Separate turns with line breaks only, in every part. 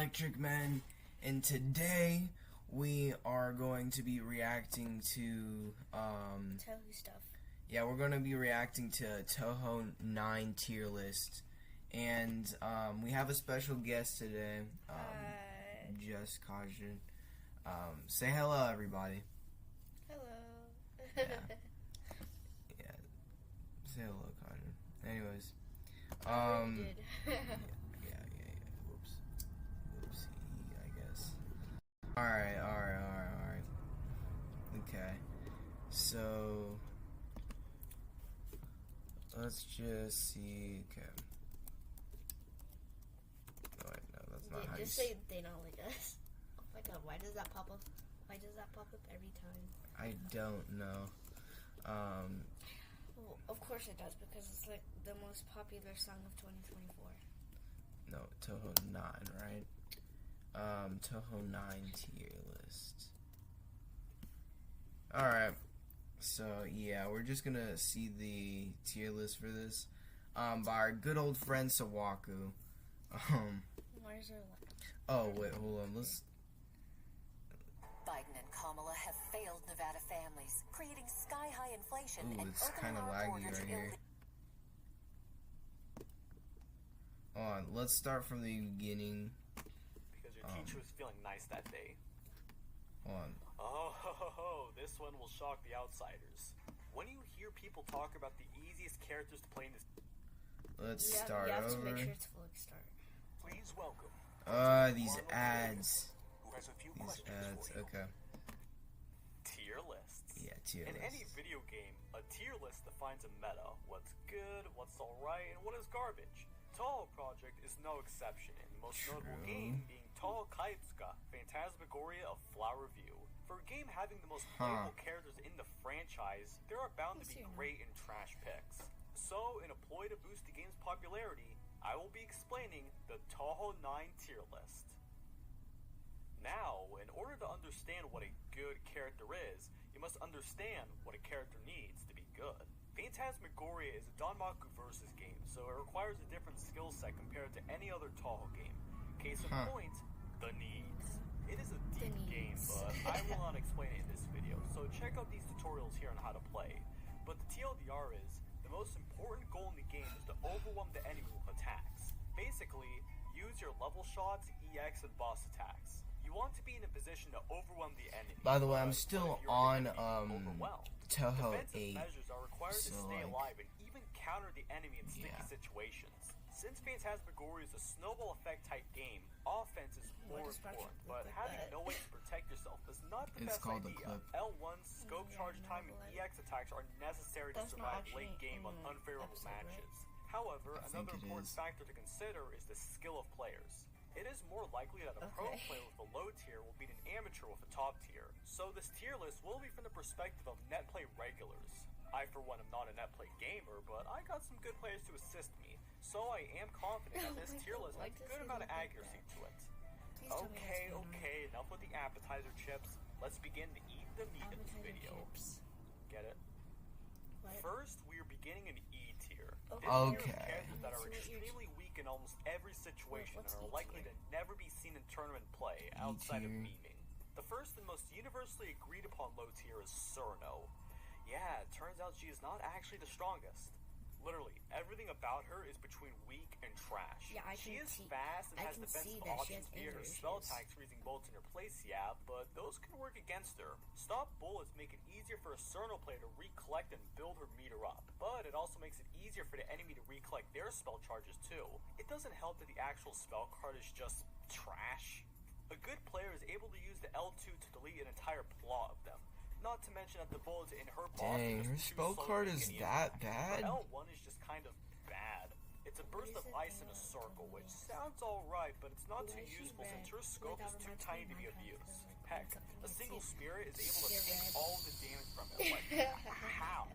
Electric Men, and today we are going to be reacting to
Touhou stuff.
Yeah, we're going to be reacting to Touhou 9 tier list, and we have a special guest today, Just Kaja. Say hello, everybody.
Hello.
Yeah. Say hello, Kaja. Anyways, yeah. Whoopsie, I guess. Alright. Okay. So let's just see. Okay. Oh wait, no, that's not how you
just say they don't like us. Oh my god, why does that pop up? Why does that pop up every time?
I don't know.
Well, of course it does, because it's like the most popular song of 2024.
No, Touhou 9, right? Touhou 9 tier list. Alright. So, yeah, we're just gonna see the tier list for this. By our good old friend Sawaku.
Why is there
Oh, wait, hold on. Let's...
Biden and Kamala have failed Nevada families, creating sky-high inflation and
it's kind
opening
of
our
laggy
borders
right here. Hold on, let's start from the beginning.
Because your teacher was feeling nice that day.
Hold on.
Oh, this one will shock the outsiders. When you hear people talk about the easiest characters to play in this...
Let's
you
start
have
over.
to make sure it's full start.
Please welcome...
These ads.
Who has a few
These
questions
ads,
for you.
okay.
Tier lists.
Yeah, tier
In
lists.
any video game, a tier list defines a meta. What's good, what's alright, and what is garbage. Touhou Project is no exception, and the most notable game being Touhou Kaitsuka, Phantasmagoria of Flower View. For a game having the most playable characters in the franchise, there are bound to be great and trash picks. So, in a ploy to boost the game's popularity, I will be explaining the Touhou 9 tier list. Now, in order to understand what a good character is, you must understand what a character needs to be good. Phantasmagoria is a Danmaku versus game, so it requires a different skill set compared to any other Touhou game. Case in point, the needs. It is a deep game, but I will not explain it in this video, so check out these tutorials here on how to play. But the TLDR is, the most important goal in the game is to overwhelm the enemy with attacks. Basically, use your level shots, EX, and boss attacks. You want to be in a position to overwhelm the enemy.
By the way, I'm still on Touhou 8.
Defensive measures are required to stay
like,
alive and even counter the enemy in sticky situations. Since Phantasmagoria is a snowball effect type game, offense is more important, but having no way to protect yourself is not the best idea. L1, scope charge time, and EX attacks are necessary to survive late game on unfavorable matches. However, another important factor to consider is the skill of players. It is more likely that a pro player with a low tier will beat an amateur with a top tier. So this tier list will be from the perspective of net play regulars. I for one am not a net play gamer, but I got some good players to assist me, so I am confident that this tier list has a good amount of accuracy to it. Okay, enough with the appetizer chips. Let's begin to eat the meat of this video. Get it? First, we are beginning in E tier. This tier is characters that are extremely weak in almost every situation and are likely to never be seen in tournament play outside of memeing. The first and most universally agreed upon low tier is Surno. Yeah, it turns out she is not actually the strongest. Literally, everything about her is between weak and trash.
Yeah,
she is fast and has defensive options via her spell attacks for using bolts in her place, yeah, but those can work against her. Stop bullets make it easier for a Surno player to recollect and build her meter up, but it also makes it easier for the enemy to recollect their spell charges too. It doesn't help that the actual spell card is just trash. A good player is able to use the L2 to delete an entire plot of them. Not to mention that the bullets in her boss
her spell card is that bad?
L1 is just kind of bad. It's a burst of ice in a circle, which sounds alright, but it's not too useful since her scope is too tiny to be of use. Heck, a single spirit is able to take all the damage from it. Like, how?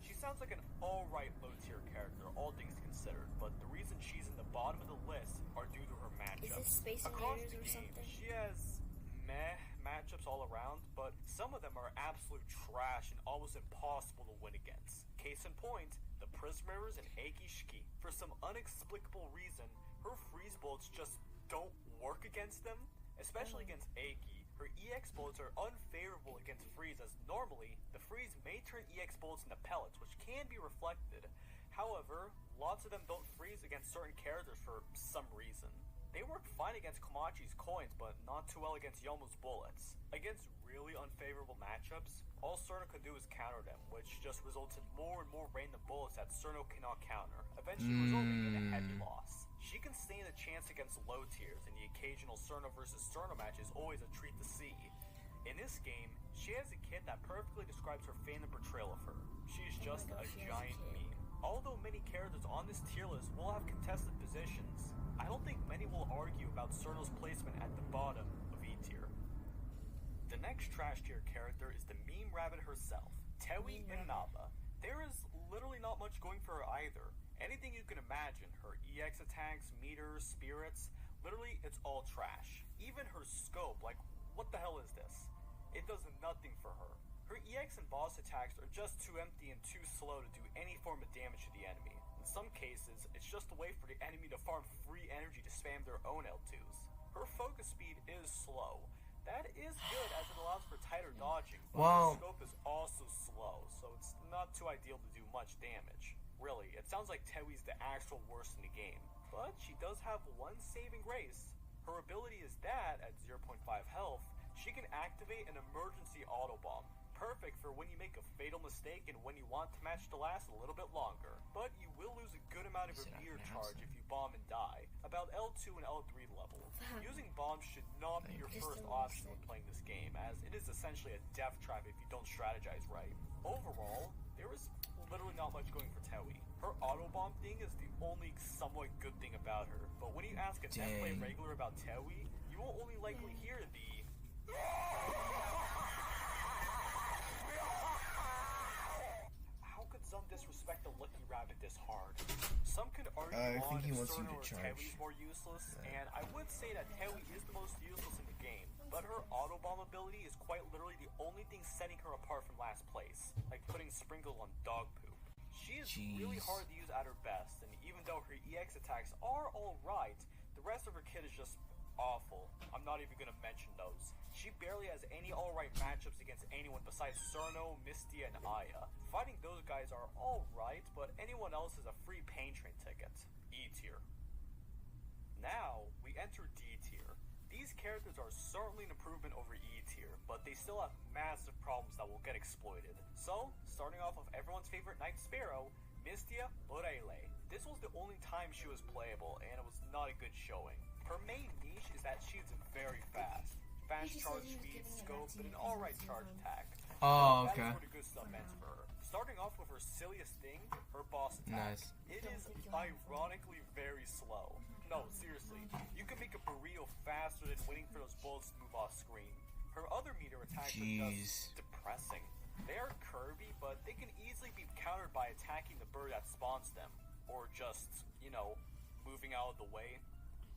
She sounds like an alright low tier character, all things considered, but the reason she's in the bottom of the list are due to her matchups.
Is this Space
Across
Invaders
the
or
game,
something?
she has matchups all around, but some of them are absolute trash and almost impossible to win against. Case in point, the Prismers and Eiki Shiki. For some unexplicable reason, her freeze bullets just don't work against them, especially against Eiki. Her EX bullets are unfavorable against freeze, as normally the freeze may turn EX bullets into pellets, which can be reflected. However, lots of them don't freeze against certain characters for some reason. They work fine against Komachi's coins, but not too well against Yomu's bullets. Against really unfavorable matchups, all Cerno can do is counter them, which just results in more and more random bullets that Cerno cannot counter, eventually resulting in a heavy loss. She can stand a chance against low tiers, and the occasional Cerno versus Cerno match is always a treat to see. In this game, she has a kit that perfectly describes her fandom portrayal of her. She is just a giant meme. Although many characters on this tier list will have contested positions, I don't think many will argue about Cerno's placement at the bottom of E tier. The next trash tier character is the meme rabbit herself, Tewi Inaba. There is literally not much going for her either. Anything you can imagine, her EX attacks, meters, spirits, literally it's all trash. Even her scope, like what the hell is this? It does nothing for her. Her EX and boss attacks are just too empty and too slow to do any form of damage to the enemy. In some cases, it's just a way for the enemy to farm free energy to spam their own L2s. Her focus speed is slow. That is good as it allows for tighter dodging, but her scope is also slow, so it's not too ideal to do much damage. Really, it sounds like Tewi's the actual worst in the game, but she does have one saving grace. Her ability is that, at 0.5 health, she can activate an emergency auto bomb. Perfect for when you make a fatal mistake and when you want the match to last a little bit longer. But you will lose a good amount of your meter charge if you bomb and die, about L2 and L3 level. Using bombs should not be your first option when playing this game, as it is essentially a death trap if you don't strategize right. Overall, there is literally not much going for Tewi. Her auto bomb thing is the only somewhat good thing about her, but when you ask a net play regular about Tewi, you will only likely hear the some disrespect the Lucky Rabbit this hard. Some could argue on if Cerno or Tewi is more useless, and I would say that Tewi is the most useless in the game, but her auto bomb ability is quite literally the only thing setting her apart from last place, like putting sprinkles on dog poop. She is really hard to use at her best, and even though her EX attacks are alright, the rest of her kit is just awful. I'm not even gonna mention those. She barely has any alright matchups against anyone besides Cerno, Mistia, and Aya. Fighting those guys are alright, but anyone else is a free pain train ticket. E tier. Now, we enter D tier. These characters are certainly an improvement over E tier, but they still have massive problems that will get exploited. So, starting off with everyone's favorite Knight Sparrow, Mistia Borele. This was the only time she was playable, and it was not a good showing. Her main niche is that she's very fast. Fast charge speed, scope, and an alright charge attack.
Oh, okay.
That's where the good stuff ends for her. Starting off with her silliest thing, her boss attack.
Nice.
It is ironically very slow. No, seriously. You can make a burrito faster than waiting for those bullets to move off screen. Her other meter attacks are just depressing. They are curvy, but they can easily be countered by attacking the bird that spawns them. Or just, moving out of the way.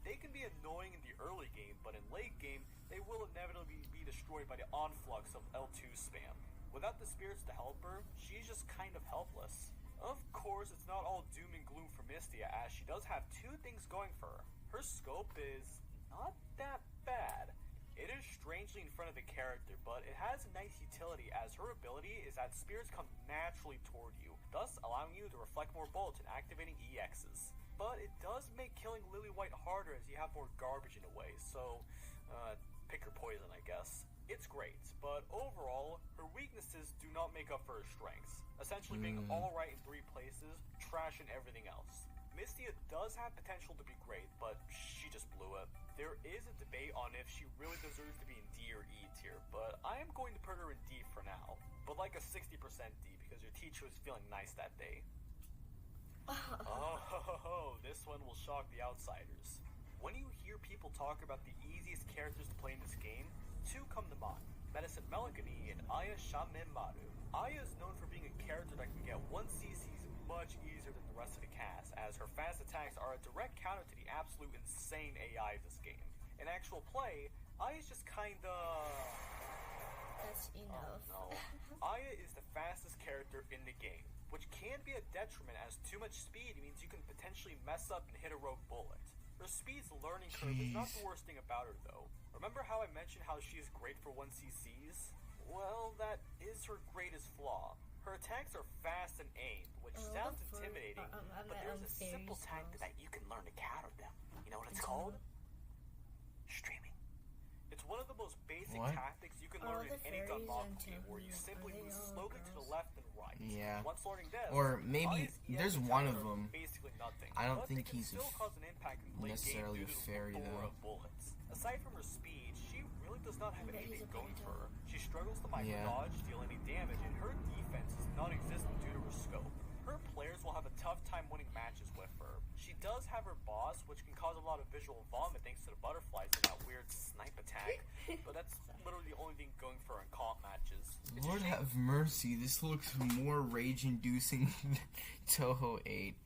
They can be annoying in the early game, but in late game, they will inevitably be destroyed by the onflux of L2 spam. Without the spirits to help her, she's just kind of helpless. Of course, it's not all doom and gloom for Mistia, as she does have two things going for her. Her scope is not that bad. It is strangely in front of the character, but it has a nice utility, as her ability is that spirits come naturally toward you, thus allowing you to reflect more bullets and activating EXs. But it does make killing Lily White harder as you have more garbage in a way, so pick your poison, I guess. It's great, but overall, her weaknesses do not make up for her strengths, essentially being alright in 3 places, trash in everything else. Mistia does have potential to be great, but she just blew it. There is a debate on if she really deserves to be in D or E tier, but I am going to put her in D for now, but like a 60% D because your teacher was feeling nice that day. Oh, this one will shock the outsiders. When you hear people talk about the easiest characters to play in this game, 2 come to mind: Medicine Melancholy and Aya Shamemaru. Aya is known for being a character that can get 1 CCs much easier than the rest of the cast, as her fast attacks are a direct counter to the absolute insane AI of this game. In actual play, Aya is just kinda...
That's enough.
Oh, no. Aya is the fastest character in the game, which can be a detriment as too much speed means you can potentially mess up and hit a rogue bullet. Her speed's learning curve is not the worst thing about her, though. Remember how I mentioned how she is great for 1cc's? Well, that is her greatest flaw. Her attacks are fast and aimed, which sounds intimidating, but there's a simple tactic that you can learn to counter them. You know what it's called? Streaming. It's one of the most basic tactics you can learn in any gun mock game, where you simply move slowly to the left and right.
Yeah.
Once learning this,
or maybe there's one of them.
Basically nothing.
I don't think he's
necessarily
a fairy though.
Bullets. Aside from her speed, she really does not have anything going for her. She struggles to micro dodge, deal any damage, and her defense is non-existent due to her scope. Her players will have a tough time winning matches with her. She does have her boss, which can cause a lot of visual vomit thanks to the butterflies and that weird snipe attack, but that's literally the only thing going for her in comp matches.
Lord have mercy, this looks more rage-inducing than Touhou 8.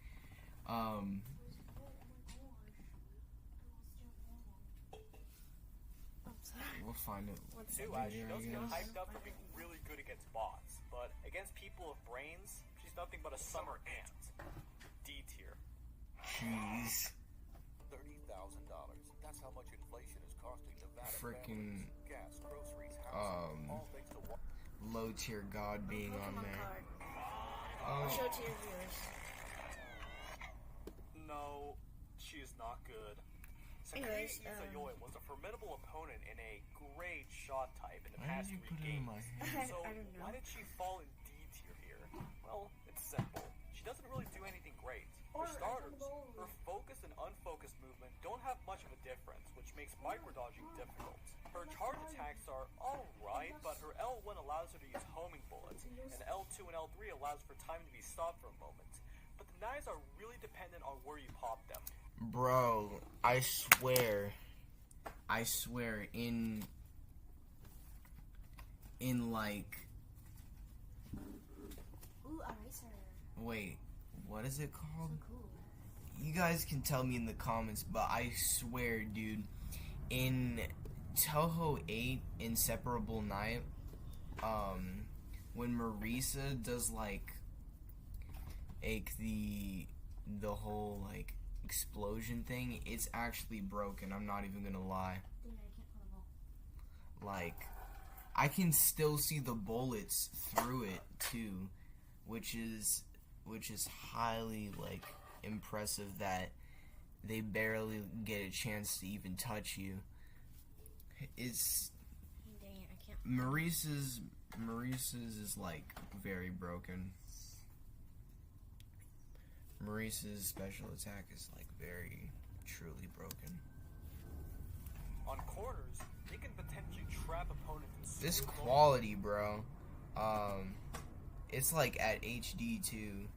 We'll find it.
She does get hyped up for being really good against bots, but against people with brains, she's nothing but a summer ant. D tier.
Jeez.
$30,000. That's how much inflation is costing Nevada.
Freaking
Gas, groceries, housing, all thanks to what?
Low tier god being on there.
I'll show it to your viewers.
No, she is not good.
Anyways,
Yoi was a formidable opponent in a great shot type in the past 3 games. So why did she fall in D tier here? Well, it's simple. She doesn't really do anything great. For starters, her focused and unfocused movement don't have much of a difference, which makes micrododging difficult. Her charge attacks are alright, but her L1 allows her to use homing bullets, and L2 and L3 allows for time to be stopped for a moment. But the knives are really dependent on where you pop them.
Bro, I swear, in like,
ooh, eraser.
Wait, what is it called?
So cool.
You guys can tell me in the comments, but I swear, dude, in Touhou 8 Inseparable Night, when Marisa does like the whole like explosion thing, it's actually broken. I'm not even gonna lie. Like, I can still see the bullets through it too, which is highly like impressive that they barely get a chance to even touch you. It's
Dang it, I can't.
Maurice's is like very broken. Maurice's special attack is like very truly broken.
On corners, they can potentially trap opponents in
This quality, bro. It's like at HD too,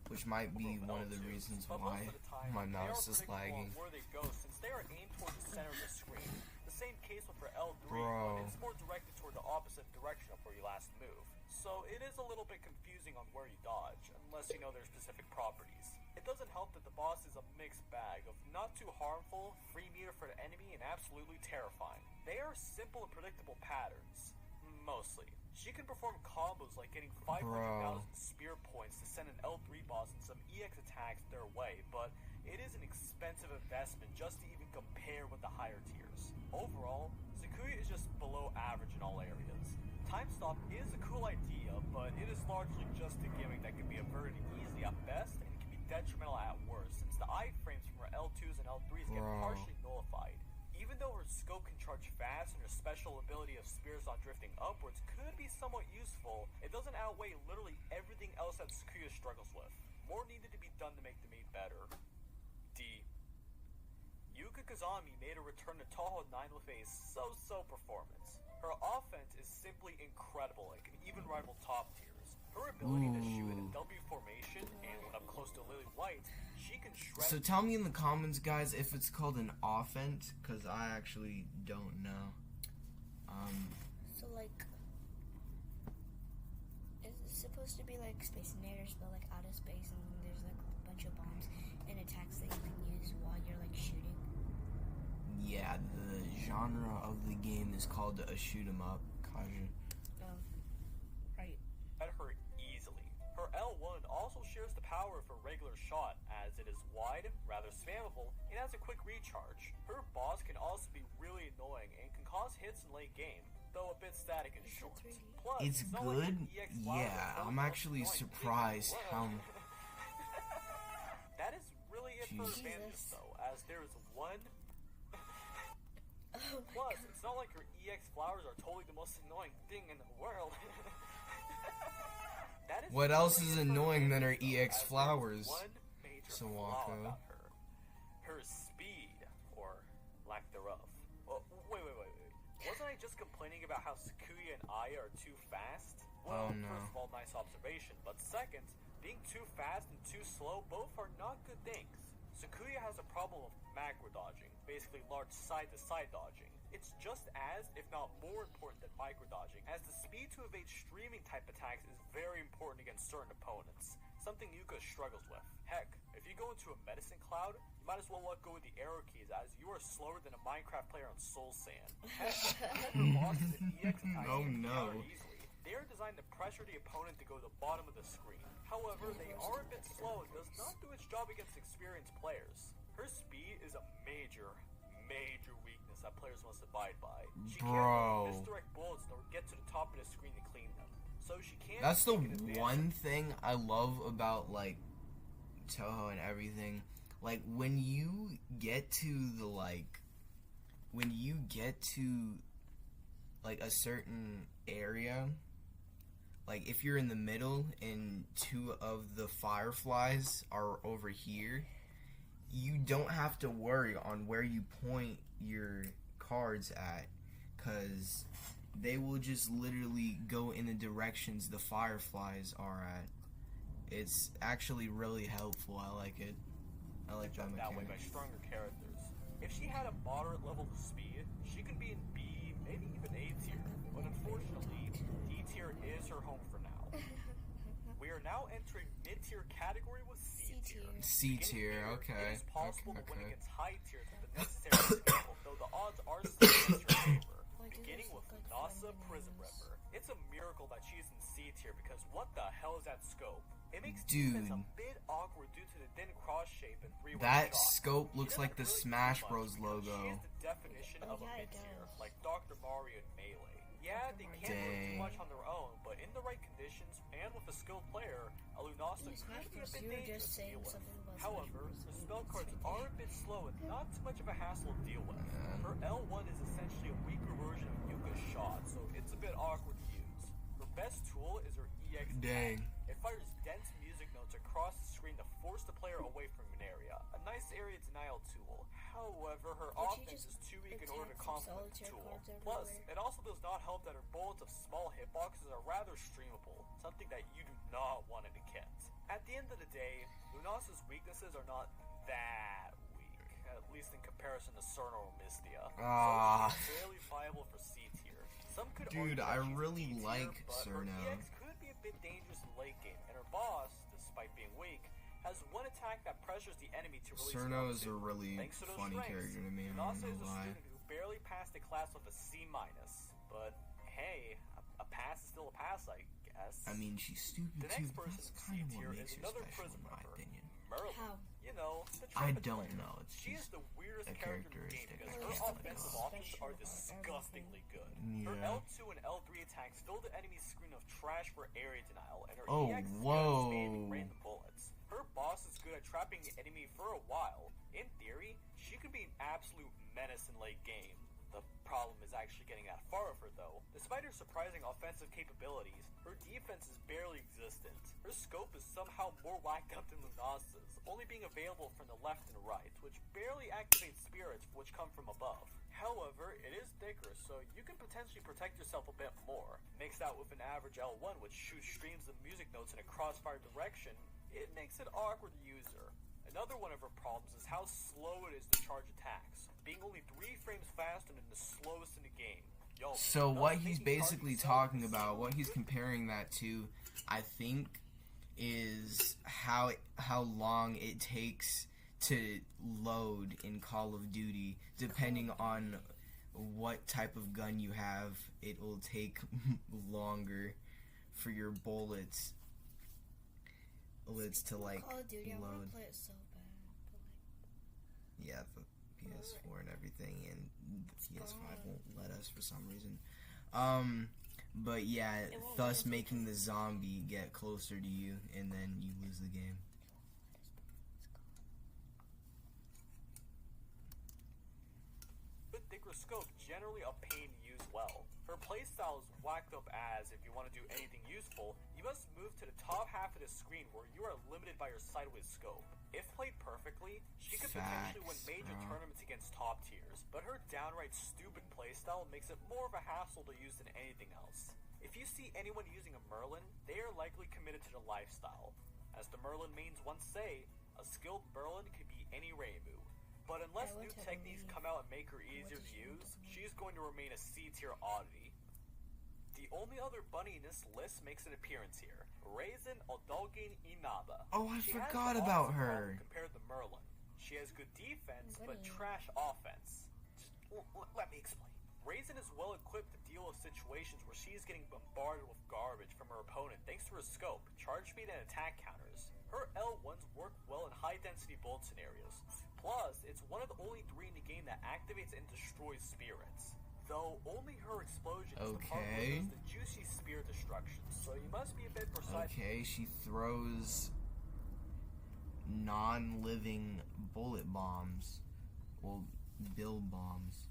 which might be one of the reasons why my mouse is lagging.
Where they go, since they are aimed towards the center of the screen. The same case with her L3,
Bro.
but it's more directed toward the opposite direction of where you last move. So it is a little bit confusing on where you dodge, unless you know their specific properties. It doesn't help that the boss is a mixed bag of not too harmful, free meter for the enemy, and absolutely terrifying. They are simple and predictable patterns. Mostly. She can perform combos like getting 500,000 spear points to send an L3 boss and some EX attacks their way, but it is an expensive investment just to even compare with the higher tiers. Overall, Sakuya is just below average in all areas. Time Stop is a cool idea, but it is largely just a gimmick that can be averted easily at best and can be detrimental at worst, since the iframes from her L2s and L3s get partially nullified. Even though her scope can charge fast and her special ability of spears not drifting upwards could be somewhat useful, it doesn't outweigh literally everything else that Sakuya struggles with. More needed to be done to make the maid better. D. Yuka Kazami made a return to Touhou 9 with a so-so performance. Her offense is simply incredible and can even rival top tiers. Her ability to shoot in a W formation and when up close to Lily White, she can shred.
So tell me in the comments, guys, if it's called an offense, because I actually don't know.
So like, is it supposed to be like Space Invaders, but like out of space, and there's like a bunch of bombs and attacks that you can use while you're like shooting?
Yeah, the genre of the game is called a shoot 'em up, Kaja.
Right.
At her easily. Her L1 also shares shares the power of a regular shot, as it is wide, rather spammable, and has a quick recharge. Her boss can also be really annoying and can cause hits in late game, though a bit static and short. Plus,
it's good? Yeah, I'm actually surprised how...
That is really it for advantages, though, as there is one... Plus, it's not like her EX flowers are totally the most annoying thing in the world.
What else is annoying than her EX flowers, Sawako?
Her speed, or lack thereof. Oh, wait. Wasn't I just complaining about how Sakuya and Aya are too fast? Well,
no.
First of all, nice observation, but second, being too fast and too slow both are not good things. Sakuya has a problem of macro dodging, basically large side-to-side dodging. It's just as, if not more important than micro dodging, as the speed to evade streaming type attacks is very important against certain opponents, something Yuka struggles with. Heck, if you go into a medicine cloud, you might as well let go of the arrow keys, as you are slower than a Minecraft player on Soul Sand. Heck, bosses and EX attacks
oh no.
Easily. They are designed to pressure the opponent to go to the bottom of the screen. However, they are a bit slow and does not do its job against experienced players. Her speed is a major weakness that players must abide by. She can't misdirect bullets or get to the top of the screen to clean them. So she can't.
That's the one thing I love about like Touhou and everything. Like when you get to the a certain area, like if you're in the middle and two of the fireflies are over here, you don't have to worry on where you point your cards at, because they will just literally go in the directions the fireflies are at. It's actually really helpful. I like it. I like that mechanic.
That way by stronger characters. If she had a moderate level of speed, she could be in B, maybe even A tier. But unfortunately, D tier is her home for now. We are now entering mid-tier category with C tier.
C tier, okay.
It is possible to win against high tier with the necessary skill, though the odds are still in your favor. Beginning with Lunasa Prism Ripper. It's a miracle that she's in C tier, because what the hell is that scope? It makes defense a bit awkward due to the thin cross shape and three-way
that
shot.
Scope looks like the
really
Smash Bros logo.
She is the definition of a mid-tier, like Dr. Mario and Melee. Yeah, they can't do too much on their own, but in the right conditions and with a skilled player, a Lunasa could be a bit dangerous to deal with. However, her spell cards are a bit slow and not too much of a hassle to deal with. Her L1 is essentially a weaker version of Yuka's shot, so it's a bit awkward to use. Her best tool is her EX attack. It fires dense music notes across the screen to force the player away from an area. A nice area denial tool. However, her offense is too weak in order to complement the tool. Plus, it also does not help that her bullets of small hitboxes are rather streamable, something that you do not want in a kit. At the end of the day, Lunasa's weaknesses are not that weak, at least in comparison to Cerno or Mystia. So she's barely viable for C tier. Some could argue that she's
really
D tier,
like
but
Cerno.
Her EX could be a bit dangerous in late game, and her boss, despite being weak, has one attack that pressures the enemy to release
Cerno is a really funny character to me, I'm not
Lunasa is a
gonna lie.
student who barely passed the class with a C-, but hey, a pass is still a pass, I guess.
I mean, she's stupid
The next
too, but
person
that's
in
kind
C
of what
tier
makes
is
her
another
special,
Prism
in my
Ripper.
opinion.
Merlin.
How?
You know, the
I
trumpet
don't
player.
know, it's
She is
just
the weirdest
a
character in the game
characteristic,
because
I
her
guess.
offensive options are disgustingly good. Her
Yeah.
L2 and L3 attacks fill the enemy's screen of trash for area denial, and her
Oh,
EX is good at
whoa.
spamming random bullets. Her boss is good at trapping the enemy for a while. In theory, she could be an absolute menace in late game. The problem is actually getting that far of her, though. Despite her surprising offensive capabilities, her defense is barely existent. Her scope is somehow more whacked up than Lunasa's, only being available from the left and right, which barely activates spirits which come from above. However, it is thicker, so you can potentially protect yourself a bit more. Mixed out with an average L1, which shoots streams of music notes in a crossfire direction, it makes it awkward to use her. Another one of her problems is how slow it is to charge attacks, being only 3 frames faster than the slowest in the game. Yo,
So what he's basically talking about, what he's comparing that to, I think, is how long it takes to load in Call of Duty. Depending on what type of gun you have, it will take longer for your bullets. lids to like
Call of Duty, I want
load.
to play it so bad. But
Yeah, the PS4 and everything, and the PS5 won't let us for some reason. But yeah, thus making the zombie get closer to you, and then you lose the game.
With thicker scope, generally a pain to use well. Her playstyle is whacked up as, if you want to do anything useful, you must move to the top half of the screen where you are limited by your sideways scope. If played perfectly, she could potentially win major tournaments against top tiers, but her downright stupid playstyle makes it more of a hassle to use than anything else. If you see anyone using a Merlin, they are likely committed to the lifestyle. As the Merlin mains once say, a skilled Merlin could be any Reimu. But unless new techniques come out and make her easier to use, she's going to remain a C-tier oddity. The only other bunny in this list makes an appearance here. Raisin Odolgin Inaba.
Oh, I forgot about her.
Compared to Merlin. She has good defense, but trash offense. Let me explain. Raisin is well equipped to deal with situations where she is getting bombarded with garbage from her opponent thanks to her scope, charge speed, and attack counters. Her L1s work well in high-density bolt scenarios. Plus, it's one of the only 3 in the game that activates and destroys spirits. Though only her explosion is the part where does the juicy spear destruction, so you must be a bit precise.
Okay, she throws non-living bullet bombs. Well, bill bombs.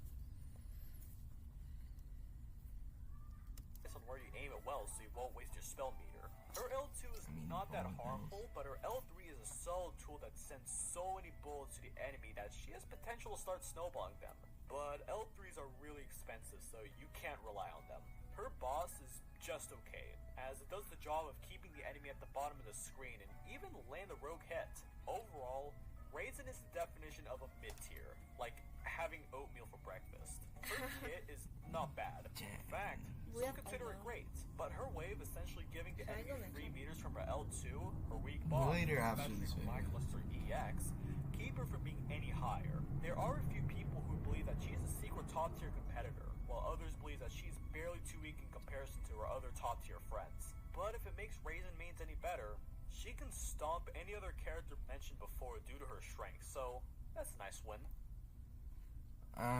On where you aim it well so you won't waste your spell meter. Her L2 is not that harmful, but her L3 is a solid tool that sends so many bullets to the enemy that she has potential to start snowballing them. But L3s are really expensive, so you can't rely on them. Her boss is just okay, as it does the job of keeping the enemy at the bottom of the screen and even land a rogue hit. Overall, Raisin is the definition of a mid-tier, like having oatmeal for breakfast. Her kit is not bad. In fact, some consider it great, but her wave essentially giving the enemy 3 meters from her L2, her weak boss, especially from Lackluster EX, keep her from being any higher. There are a few people who believe that she is a secret top-tier competitor, while others believe that she's barely too weak in comparison to her other top-tier friends. But if it makes Raisin mains any better, she can stomp any other character mentioned before due to her strength, so that's a nice win.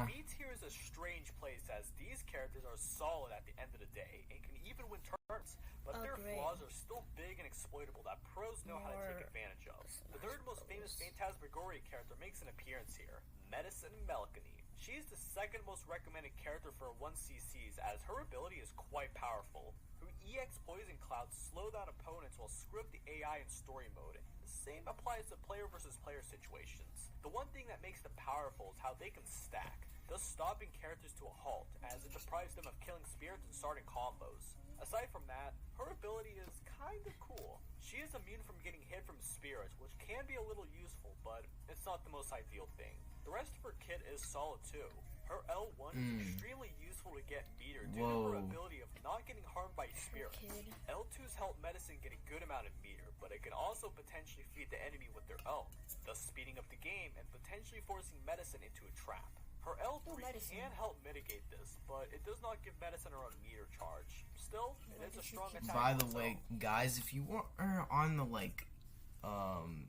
B tier is a strange place as these characters are solid at the end of the day and can even win turns, but their flaws are still big and exploitable that pros know how to take advantage of. The third most famous phantasmagoria character makes an appearance here, Medicine Melkany. She's the second most recommended character for 1cc's as her ability is quite powerful. Her EX Poison Clouds slow down opponents while screw up the AI in story mode. The same applies to player versus player situations. The one thing that makes them powerful is how they can stack, thus stopping characters to a halt, as it deprives them of killing spirits and starting combos. Aside from that, her ability is kinda cool. She is immune from getting hit from spirits, which can be a little useful, but it's not the most ideal thing. The rest of her kit is solid too. Her L1 is extremely useful to get meter due to her ability of not getting harmed by spirits. L2s help Medicine get a good amount of meter, but it can also potentially feed the enemy with their own, thus speeding up the game and potentially forcing Medicine into a trap. Her L3 can help mitigate this, but it does not give Medicine her own meter charge. Still, it is a strong attack.
By the way, guys, if you were on the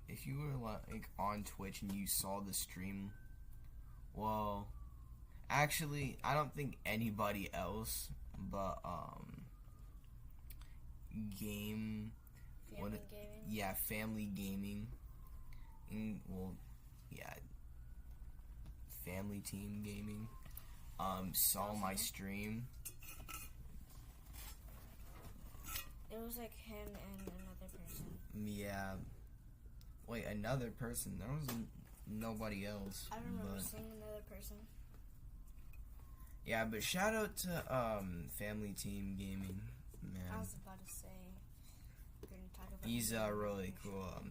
if you were on Twitch and you saw the stream, well, actually, I don't think anybody else, but Family Gaming, Family Team Gaming, saw my stream.
It was like him and another person.
Yeah. Wait, another person? There was nobody else.
I remember seeing another person.
Yeah, but shout out to Family Team Gaming, man.
I was about to say, we're gonna talk about.
He's really cool.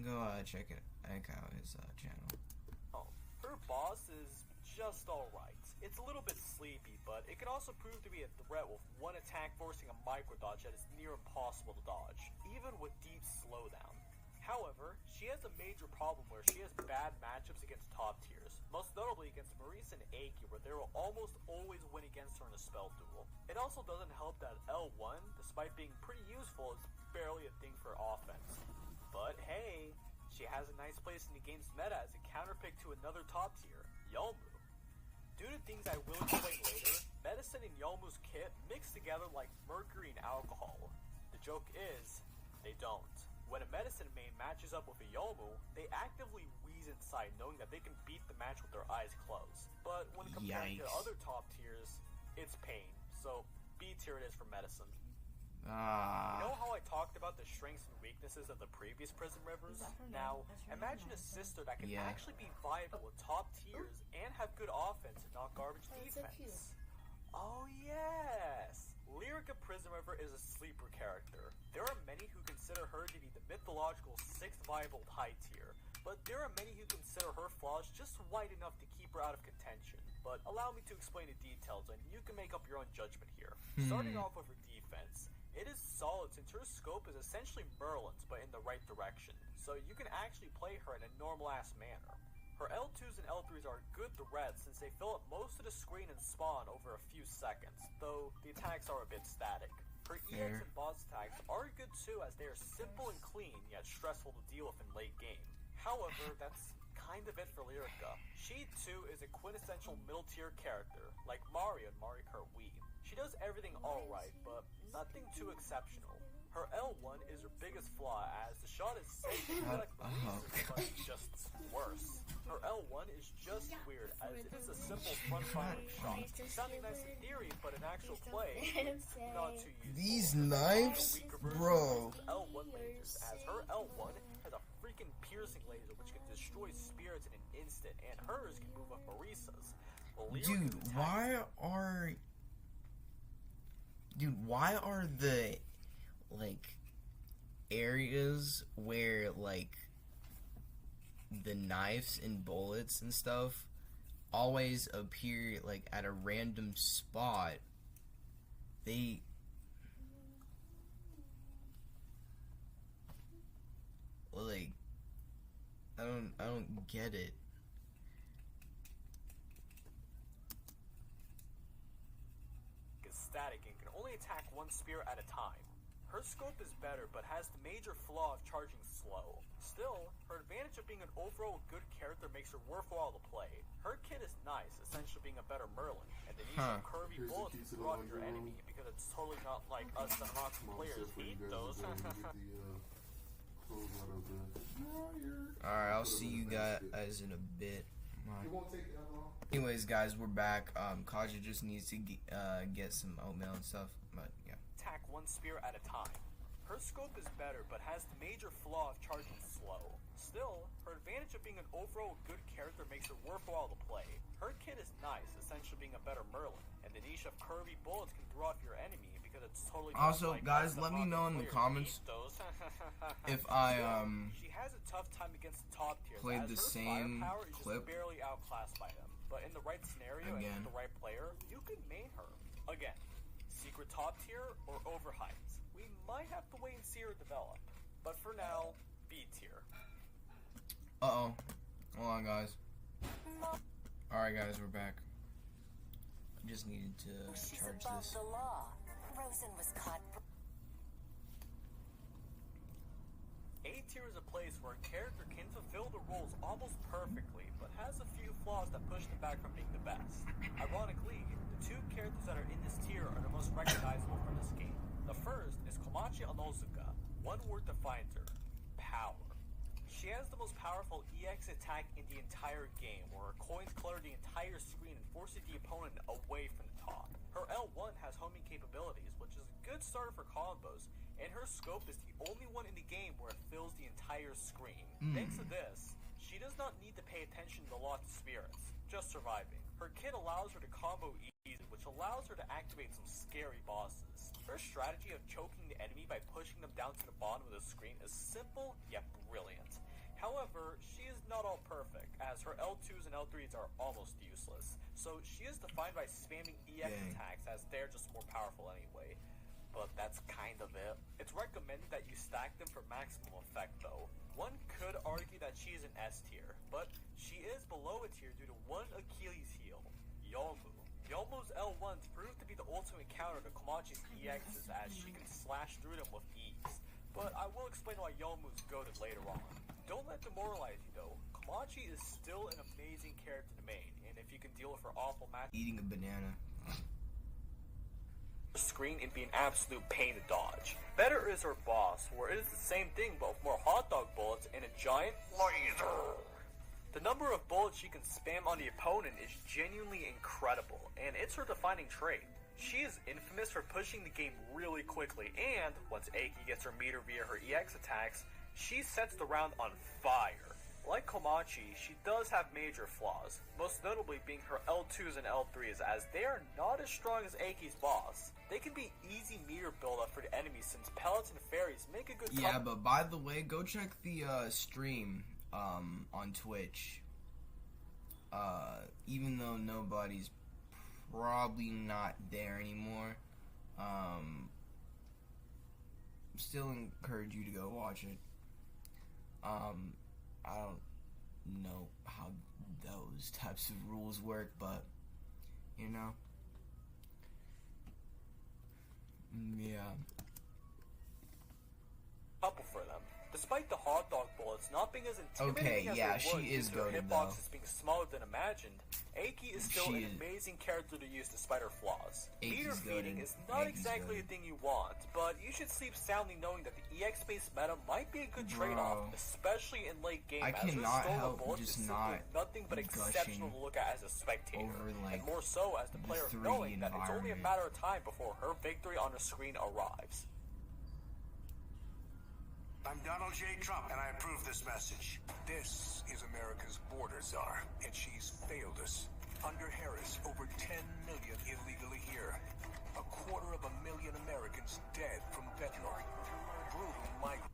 Go check out his channel.
Her boss is just alright. It's a little bit sleepy, but it can also prove to be a threat with one attack forcing a micro dodge that is near impossible to dodge, even with deep slowdown. However, she has a major problem where she has bad matchups against top tiers, most notably against Marisa and Aiki, where they will almost always win against her in a spell duel. It also doesn't help that L1, despite being pretty useful, is barely a thing for offense. But hey, she has a nice place in the game's meta as a counterpick to another top tier, Yomu. Due to things I will explain later, Medicine and Yomu's kit mix together like mercury and alcohol. The joke is, they don't. When a Medicine main matches up with a Yomu, they actively wheeze inside knowing that they can beat the match with their eyes closed. But when compared to other top tiers, it's pain. So B tier it is for Medicine. You know how I talked about the strengths and weaknesses of the previous Prison Rivers? Now, imagine a sister that can actually be viable with top tiers and have good offense and not garbage defense. Oh yes! Lyrica Prison River is a sleeper character. There are many who consider her to be the mythological 6th viable high tier, but there are many who consider her flaws just white enough to keep her out of contention. But allow me to explain the details and you can make up your own judgment here. Starting off with her defense. It is solid since her scope is essentially Merlin's but in the right direction, so you can actually play her in a normal-ass manner. Her L2s and L3s are good threats since they fill up most of the screen and spawn over a few seconds, though the attacks are a bit static. Her EX and boss attacks are good too as they are simple and clean yet stressful to deal with in late game. However, that's kind of it for Lyrica. She too is a quintessential middle tier character, like Mario and Mario Kart Wii. She does everything alright, but nothing too exceptional. Her L1 is her biggest flaw as the shot is safe like Marisa's, but just worse. Her L1 is just weird as it is a simple front-firing shot, sounding nice in theory, but in actual play, it's not too useful.
These knives? Bro.
L1 lasers, as her L1 has a freaking piercing laser which can destroy spirits in an instant, and hers can move up Marisa's.
Dude, why are the, like, areas where, like, the knives and bullets and stuff always appear, like, at a random spot? They... like, I don't get it.
Static and can only attack one spear at a time. Her scope is better, but has the major flaw of charging slow. Still, her advantage of being an overall good character makes her worthwhile to play. Her kit is nice, essentially being a better Merlin, and the use of curvy bullets to throw at your enemy, because it's totally not like us Sanoxi players hate those.
Alright, I'll see you guys in a bit. Anyways, guys, we're back. Kaja just needs to get some oatmeal and stuff, but yeah.
Attack one spear at a time. Her scope is better, but has the major flaw of charging slow. Still, her advantage of being an overall good character makes her worthwhile to play. Her kit is nice, essentially being a better Merlin, and the niche of curvy bullets can throw off your enemy because it's totally
also,
like
guys, let me know in the comments if I
she has a tough time against the top tier.
played the same clip.
Barely outclassed by them. But in the right scenario and with the right player, you could main her. Again, secret top tier or overhyped. We might have to wait and see her develop. But for now, B tier.
Uh-oh. Hold on, guys. Alright, guys, we're back. I just needed to charge this.
The law. Rosen was caught.
A tier is a place where a character can fulfill the roles almost perfectly, but has a few flaws that push them back from being the best. Ironically, the two characters that are in this tier are the most recognizable from this game. The first is Komachi Onozuka. One word defines her: power. She has the most powerful EX attack in the entire game, where her coins clutter the entire screen and forces the opponent away from the top. Her L1 has homing capabilities, which is a good starter for combos, and her scope is the only one in the game where it fills the entire screen. Thanks to this, she does not need to pay attention to lost spirits, just surviving. Her kit allows her to combo easy, which allows her to activate some scary bosses. Her strategy of choking the enemy by pushing them down to the bottom of the screen is simple yet brilliant. However, she is not all perfect, as her L2s and L3s are almost useless, so she is defined by spamming EX attacks as they're just more powerful anyway. But that's kind of it. It's recommended recommend that you stack them for maximum effect though. One could argue that she is an S tier, but she is below a tier due to one Achilles heel, Yomu. Yomu's L1s proved to be the ultimate counter to Komachi's EXs as she can slash through them with ease. But I will explain why Yomu's goated later on. Don't let demoralize you though. Komachi is still an amazing character to main, and if you can deal with her awful match
eating a banana
screen, it'd be an absolute pain to dodge. Better is her boss, where it is the same thing but with more hot dog bullets and a giant laser. The number of bullets she can spam on the opponent is genuinely incredible, and it's her defining trait. She is infamous for pushing the game really quickly, and once Aiki gets her meter via her EX attacks, she sets the round on fire. Like Komachi, she does have major flaws, most notably being her L2s and L3s, as they are not as strong as Aiki's boss. They can be easy meter build-up for the enemies since pellets and fairies make a good
Yeah, but by the way, go check the stream on Twitch. Even though nobody's probably not there anymore, still encourage you to go watch it. I don't know how those types of rules work, but you know, yeah.
Couple for them. Despite the hot dog bullets not being as intimidating as
yeah,
they would
she is
due to her
goated,
hitboxes being smaller than imagined, Aiki is still an amazing character to use despite her flaws. Meter feeding is not exactly a thing you want, but you should sleep soundly knowing that the EX-based meta might be a good trade-off, especially in late game,
I
as her
cannot
stolen
help
bullets
just
is
not
simply nothing but exceptional to look at as a spectator,
over, like,
and more so as the player knowing that it's only a matter of time before her victory on the screen arrives.
I'm Donald J. Trump, and I approve this message. This is America's border czar, and she's failed us. Under Harris, over 10 million illegally here. 250,000 Americans dead from fentanyl. Brutal migrant.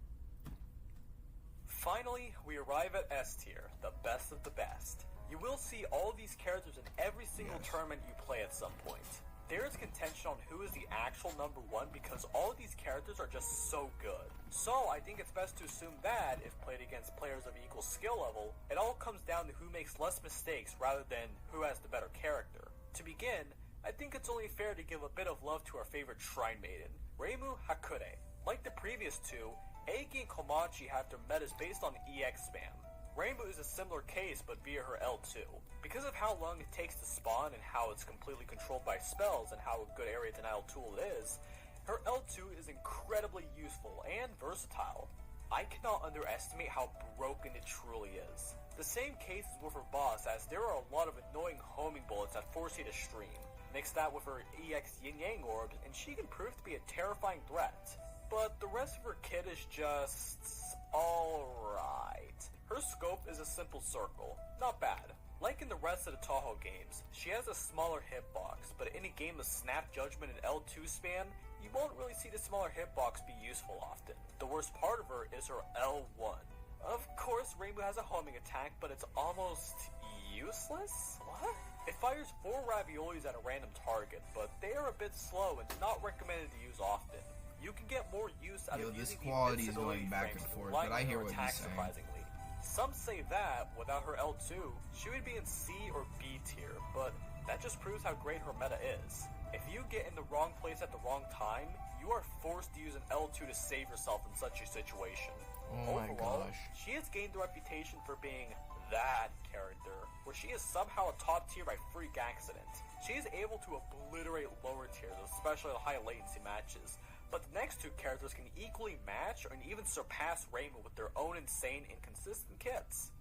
Finally, we arrive at S tier, the best of the best. You will see all these characters in every single tournament you play at some point. There is contention on who is the actual number one because all of these characters are just so good. So I think it's best to assume that, if played against players of equal skill level, it all comes down to who makes less mistakes rather than who has the better character. To begin, I think it's only fair to give a bit of love to our favorite Shrine Maiden, Reimu Hakure. Like the previous two, Eiki and Komachi have their metas based on EX spam. Reimu is a similar case but via her L2. Because of how long it takes to spawn and how it's completely controlled by spells and how a good area denial tool it is, her L2 is incredibly useful and versatile. I cannot underestimate how broken it truly is. The same case is with her boss, as there are a lot of annoying homing bullets that force you to stream. Mix that with her EX Yin Yang orbs and she can prove to be a terrifying threat. But the rest of her kit is just alright. Her scope is a simple circle, not bad. Like in the rest of the Touhou games, she has a smaller hitbox, but in a game of Snap Judgment and L2 spam, you won't really see the smaller hitbox be useful often. The worst part of her is her L1. Of course, Reimu has a homing attack, but it's almost useless? What? It fires 4 raviolis at a random target, but they are a bit slow and not recommended to use often. You can get more use out of using the invincibility frames to rely on her attack surprisingly. Some say that, without her L2, she would be in C or B tier, but that just proves how great her meta is. If you get in the wrong place at the wrong time, you are forced to use an L2 to save yourself in such a situation. Overall, she has gained the reputation for being that character, where she is somehow a top tier by freak accident. She is able to obliterate lower tiers, especially in high latency matches. But the next two characters can equally match or even surpass Reimu with their own insane, inconsistent kits.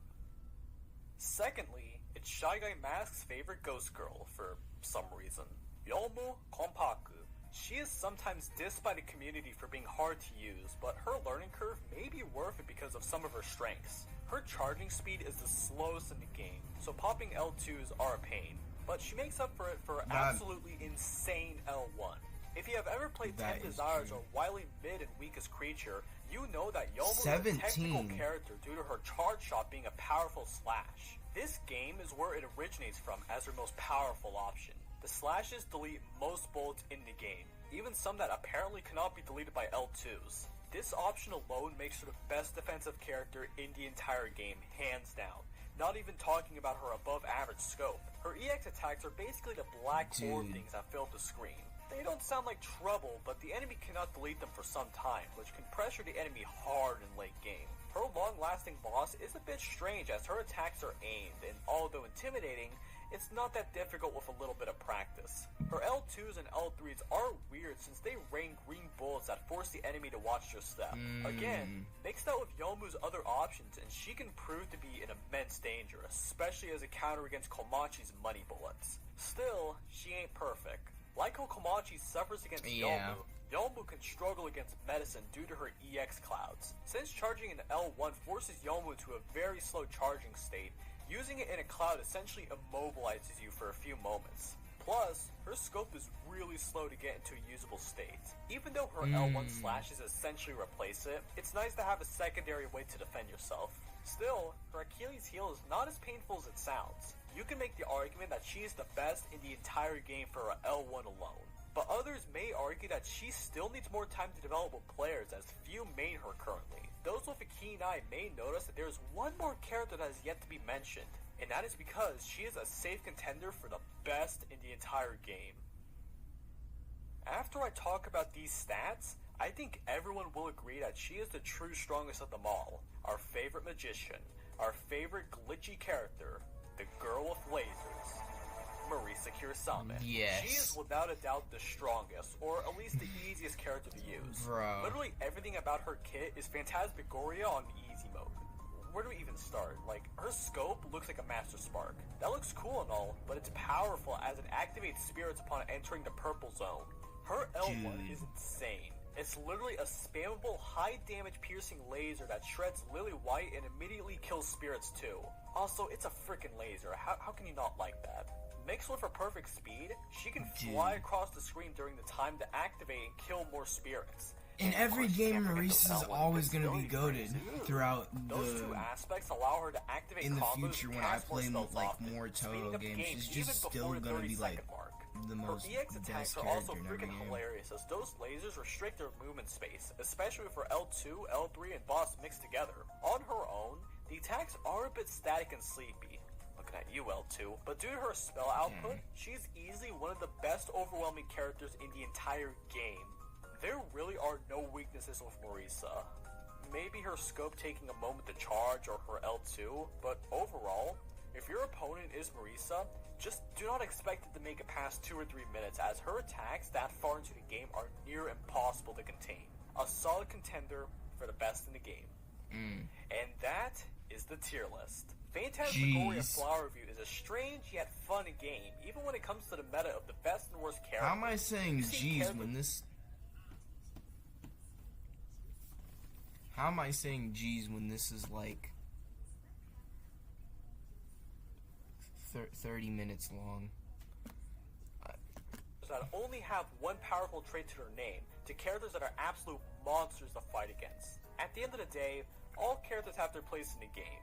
Secondly, it's Shy Guy Mask's favorite ghost girl, for some reason, Yomu Konpaku. She is sometimes dissed by the community for being hard to use, but her learning curve may be worth it because of some of her strengths. Her charging speed is the slowest in the game, so popping L2s are a pain, but she makes up for it for an absolutely insane L1. If you have ever played 10 Desires or Wily Mid and Weakest Creature, you know that Yomu is a technical character due to her charge shot being a powerful slash. This game is where it originates from as her most powerful option. The slashes delete most bullets in the game, even some that apparently cannot be deleted by L2s. This option alone makes her the best defensive character in the entire game, hands down. Not even talking about her above average scope. Her EX attacks are basically the black orb things that fill the screen. They don't sound like trouble, but the enemy cannot delete them for some time, which can pressure the enemy hard in late game. Her long-lasting boss is a bit strange as her attacks are aimed, and although intimidating, it's not that difficult with a little bit of practice. Her L2s and L3s are weird since they rain green bullets that force the enemy to watch their step. Again, mixed out with Yomu's other options, and she can prove to be an immense danger, especially as a counter against Komachi's money bullets. Still, she ain't perfect. Like how Komachi suffers against Yomu, Yomu can struggle against medicine due to her EX clouds. Since charging an L1 forces Yomu to a very slow charging state, using it in a cloud essentially immobilizes you for a few moments. Plus, her scope is really slow to get into a usable state. Even though her L1 slashes essentially replace it, it's nice to have a secondary way to defend yourself. Still, her Achilles heel is not as painful as it sounds. You can make the argument that she is the best in the entire game for her L1 alone. But others may argue that she still needs more time to develop with players as few main her currently. Those with a keen eye may notice that there is one more character that is yet to be mentioned, and that is because she is a safe contender for the best in the entire game. After I talk about these stats, I think everyone will agree that she is the true strongest of them all. Our favorite magician, our favorite glitchy character, the girl with lasers, Marisa Kirisame.
Yes.
She is without a doubt the strongest, or at least the easiest character to use.
Bro.
Literally everything about her kit is Phantasmagoria on easy mode. Where do we even start? Like, her scope looks like a Master Spark. That looks cool and all, but it's powerful as it activates spirits upon entering the purple zone. Her L1 is insane. It's literally a spammable, high-damage piercing laser that shreds Lily White and immediately kills spirits too. Also, it's a freaking laser. How can you not like that? Mixed with her perfect speed, she can fly across the screen during the time to activate and kill more spirits.
In every game, Marisa's always going to be goated throughout
Those two aspects allow her to activate
in the
combos
future
and
when I
cast
play
spells
like
often,
more
speeding
Touhou
up the
games.
game
She's
even
just
before
still
the
going to be
30-second
like
mark.
the
Her
most
EX attacks
best
are also
character in every
freaking
game.
hilarious as those lasers restrict her movement space, especially with her L2, L3, and boss mixed together. On her own, the attacks are a bit static and sleepy. Looking at you, L2. But due to her spell output, she's easily one of the best overwhelming characters in the entire game. There really are no weaknesses with Marisa. Maybe her scope taking a moment to charge or her L2, but overall, if your opponent is Marisa, just do not expect it to make it past 2 or 3 minutes as her attacks that far into the game are near impossible to contain. A solid contender for the best in the game. And that is the tier list. Phantasmagoria Flower Review is a strange yet fun game, even when it comes to the meta of the best and worst characters.
How am I saying G's when this... How am I saying G's when this is like 30 minutes long?
That only have one powerful trait to their name, to characters that are absolute monsters to fight against. At the end of the day, all characters have their place in the game.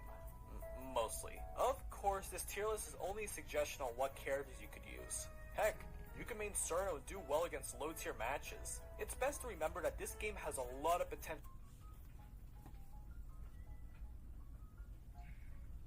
Mostly. Of course, this tier list is only a suggestion on what characters you could use. Heck, you can main Cerno and do well against low tier matches. It's best to remember that this game has a lot of potential.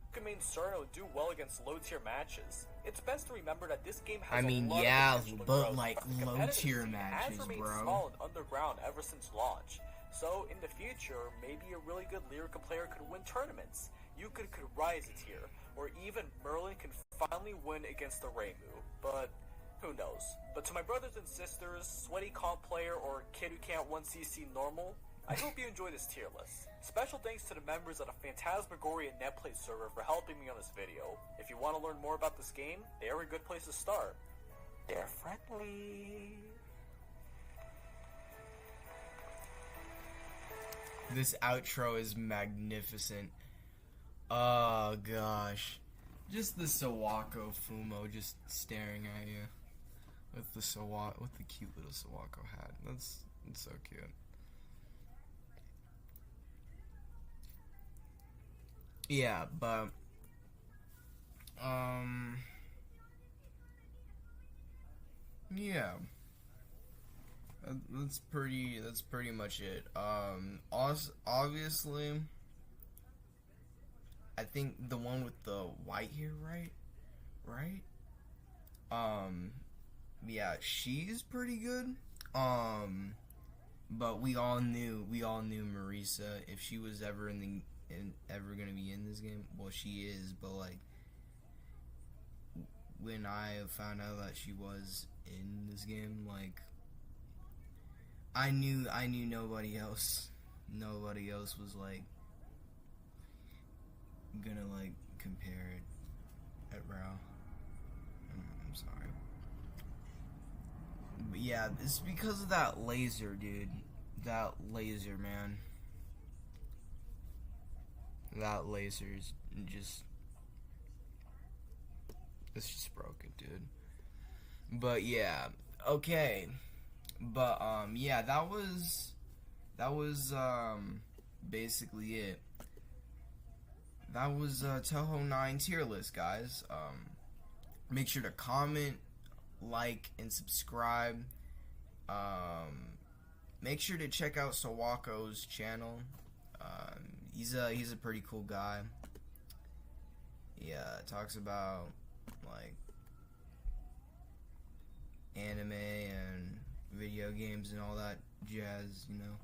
You can main Cerno and do well against low tier matches. It's best to remember that this game has a lot of potential to grow,
like
the
low
competitive
tier
scene
matches,
has remained
bro.
small and underground ever since launch. So in the future, maybe a really good lyrical player could win tournaments. Yuka could rise a tier, or even Merlin can finally win against the Reimu. But who knows? But to my brothers and sisters, sweaty comp player or kid who can't 1cc normal, I hope you enjoy this tier list. Special thanks to the members of the Phantasmagoria Netplay server for helping me on this video. If you want to learn more about this game, they are a good place to start. They're friendly.
This outro is magnificent. Oh gosh. Just the Sawako Fumo just staring at you. With the cute little Sawako hat. That's so cute. Yeah, but yeah. That's pretty much it. Obviously, I think the one with the white hair, right? Yeah, she's pretty good. But we all knew Marisa, if she was ever ever gonna be in this game. Well, she is, but like when I found out that she was in this game, like I knew nobody else was like gonna like compare it at Raw. I'm sorry. But yeah, it's because of that laser, dude. That laser, man. That laser is just... It's just broken, dude. But yeah, okay. But yeah, that was basically it. That was Touhou 9 tier list, guys. Make sure to comment, like, and subscribe. Make sure to check out Sawako's channel. He's a pretty cool guy. Yeah, talks about like anime and video games and all that jazz, you know.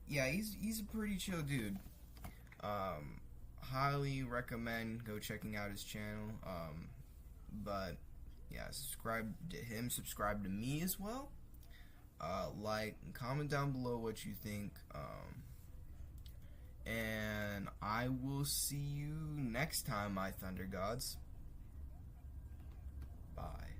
Yeah, he's a pretty chill dude. Highly recommend go checking out his channel. But yeah, subscribe to him, subscribe to me as well. Like and comment down below what you think. And I will see you next time, my Thunder Gods. Bye.